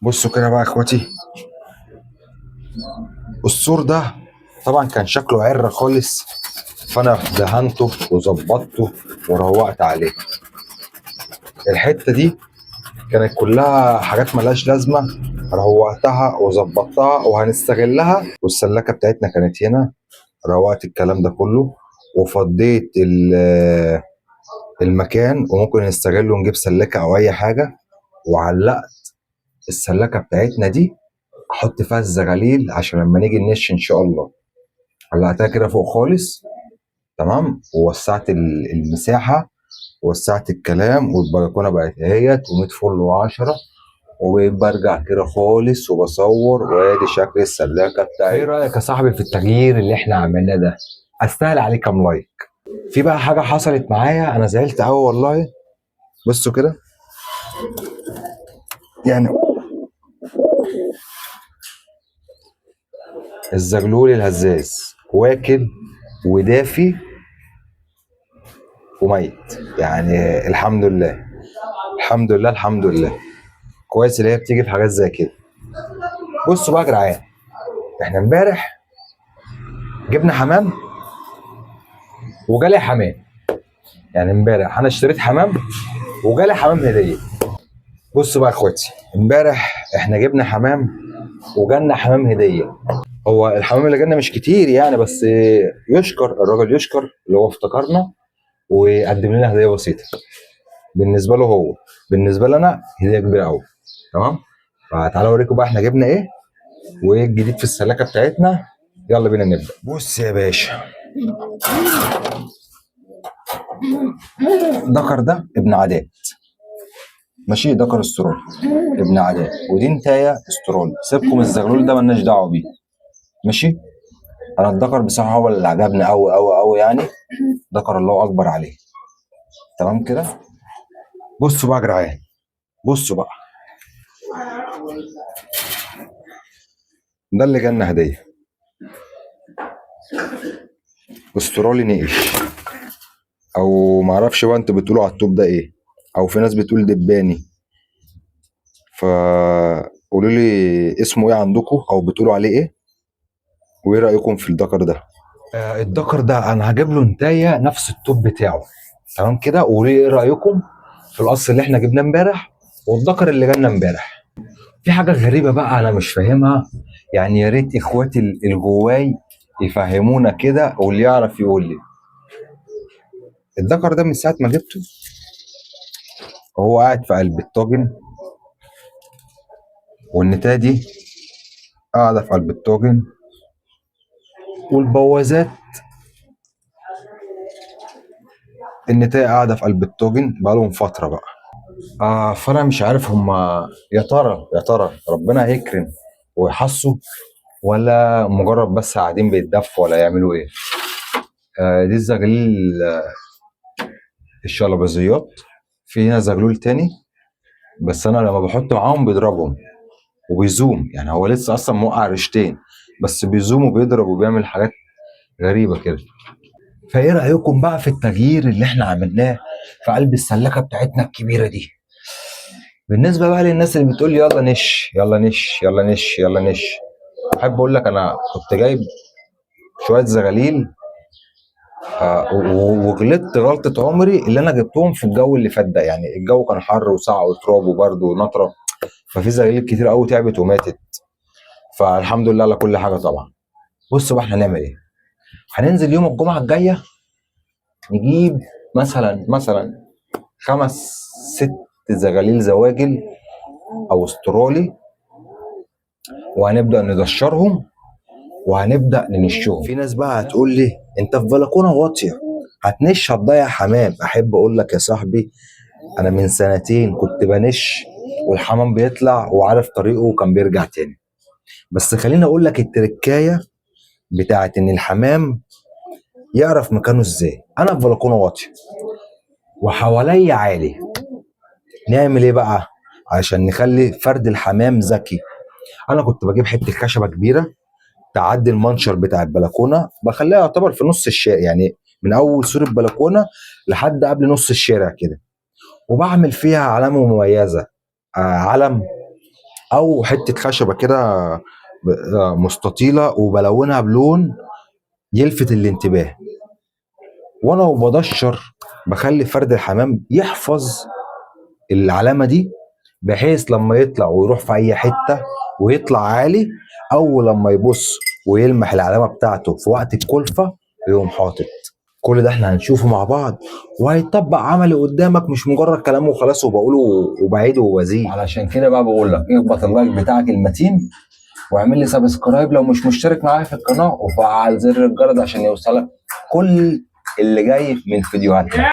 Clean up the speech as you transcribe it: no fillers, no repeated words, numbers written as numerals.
بصوا كده بقى يا اخواتي، السور ده طبعا كان شكله عرة خالص، فانا دهنته وظبطته وروقت عليه. الحته دي كانت كلها حاجات ملهاش لازمه، روقتها وظبطتها وهنستغلها. والسلاكه بتاعتنا كانت هنا، روقت الكلام ده كله وفضيت المكان، وممكن نستغله ونجيب سلاكه او اي حاجه. وعلقت السلاكه بتاعتنا دي، احط فيها الزغاليل عشان لما نيجي ننش ان شاء الله. علقتها كده فوق خالص، تمام. ووسعت المساحه، ووسعت الكلام، والبلكونه بقت اهيت و100 فل و10. وبرجع كده خالص وبصور، وادي شكل السلاكه بتاعي. ايه رايك يا صاحبي في التغيير اللي احنا عملناه ده؟ استاهل عليه كام لايك؟ في بقى حاجه حصلت معايا انا زعلت قوي والله. بصوا كده، يعني الزغلول الهزاز واكل ودافي وميت، يعني الحمد لله الحمد لله الحمد لله. كويس اللي هي بتيجي في حاجات زي كده. بصوا بقى يا جدعان، احنا امبارح جبنا حمام وجالي حمام. يعني امبارح انا اشتريت حمام وجالي حمام هديه. بصوا بقى يا اخواتي، امبارح احنا جبنا حمام وجالنا حمام هديه. هو الحمام اللي جالنا مش كتير يعني، بس يشكر الراجل، يشكر اللي هو افتكرنا وقدم لنا هديه بسيطه. بالنسبه له هو، بالنسبه لنا هديه كبيره قوي. تمام. فتعالوا اوريكم بقى احنا جبنا ايه وايه الجديد في السلاكه بتاعتنا. يلا بينا نبدا. بص يا باشا، دكر ده ابن عادات، ماشي. دكر استرالي ابن عادات، ودي نتايه استرالي. سيبكم الزغلول ده مالناش دعوه بيه، ماشي. انا الدكر بصراحه هو اللي عجبني قوي قوي قوي يعني. دكر الله اكبر عليه. تمام كده. بصوا بقى يا جدعان، بصوا بقى، ده اللي جالنا هديه، استرالي نقش، او معرفش بقى انتوا بتقولوا على الطوب ده ايه، او في ناس بتقول دباني. فقولوا لي اسمه ايه عندكم، او بتقولوا عليه ايه، وايه رايكم في الدكر ده. الدكر ده انا هجيب له نتايه نفس الطوب بتاعه. تمام كده. وقولوا لي ايه رايكم في القص اللي احنا جبناه امبارح والدكر اللي جالنا امبارح. في حاجه غريبه بقى انا مش فاهمها، يعني يا ريت اخواتي الجواي يفهمونا كده، واللي يعرف يقول لي. الدكر ده من ساعه ما جبته وهو قاعد في قلب الطاجن، والنتايه دي قاعده في قلب الطاجن، والبوازات النتايه قاعده في قلب الطاجن بقالهم فتره بقى. فانا مش عارف هما، يا ترى ربنا هيكرم ويحصوا، ولا مجرد بس قاعدين بيتدفوا، ولا يعملوا ايه. دي الزغاليل الشلبزيات. في هنا زغلول تاني، بس انا لما بحط معاهم بيضربهم وبيزوم، يعني هو لسه اصلا موقع ريشتين، بس بيزوم وبيضرب وبيعمل حاجات غريبه كده. فايه رايكم بقى في التغيير اللي احنا عملناه في قلب السلاكه بتاعتنا الكبيره دي؟ بالنسبه بقى للناس اللي بتقول لي يلا نش يلا نش يلا نش يلا نش، احب اقول لك انا كنت جايب شويه زغاليل، وغلطت غلطه عمري اللي انا جبتهم في الجو اللي فات ده. يعني الجو كان حر وسقع وتراب وبرد ونطره، ففي زغاليل كتير قوي تعبت وماتت. فالحمد لله على كل حاجه طبعا. بصوا بقى احنا هنعمل ايه. هننزل يوم الجمعه الجايه، نجيب مثلا 5 6 زغاليل زواجل او استرالي، وهنبدا ندشرهم وهنبدا ننشهم. في ناس بقى هتقول لي انت في بلكونه واطيه هتنش هتضيع حمام. احب اقول لك يا صاحبي، انا من سنتين كنت بنش والحمام بيطلع وعارف طريقه وكان بيرجع تاني. بس خليني اقول لك التركايه بتاعت ان الحمام يعرف مكانه ازاي. انا في بلكونه واطيه وحواليا عالي، نعمل ايه بقى عشان نخلي فرد الحمام ذكي؟ انا كنت بجيب حته خشبه كبيره تعدي المنشر بتاع البلكونه، بخليها يعتبر في نص الشارع، يعني من اول سور البلكونه لحد قبل نص الشارع كده، وبعمل فيها علامه مميزه علم او حته خشبه كده مستطيله، وبلونها بلون يلفت الانتباه. وانا وبدشر بخلي فرد الحمام يحفظ العلامه دي، بحيث لما يطلع ويروح في اي حته ويطلع عالي، او لما يبص ويلمح العلامه بتاعته في وقت الكلفه يقوم حاطط. كل ده احنا هنشوفه مع بعض، وهيطبق عملي قدامك، مش مجرد كلام وخلاص وبقوله وبعيده وبزيد. علشان كده بقى بقول لك اخبط اللايك بتاعك المتين، واعمل لي سبسكرايب لو مش مشترك معايا في القناه، وفعل زر الجرس عشان يوصلك كل اللي جاي من فيديوهاتنا.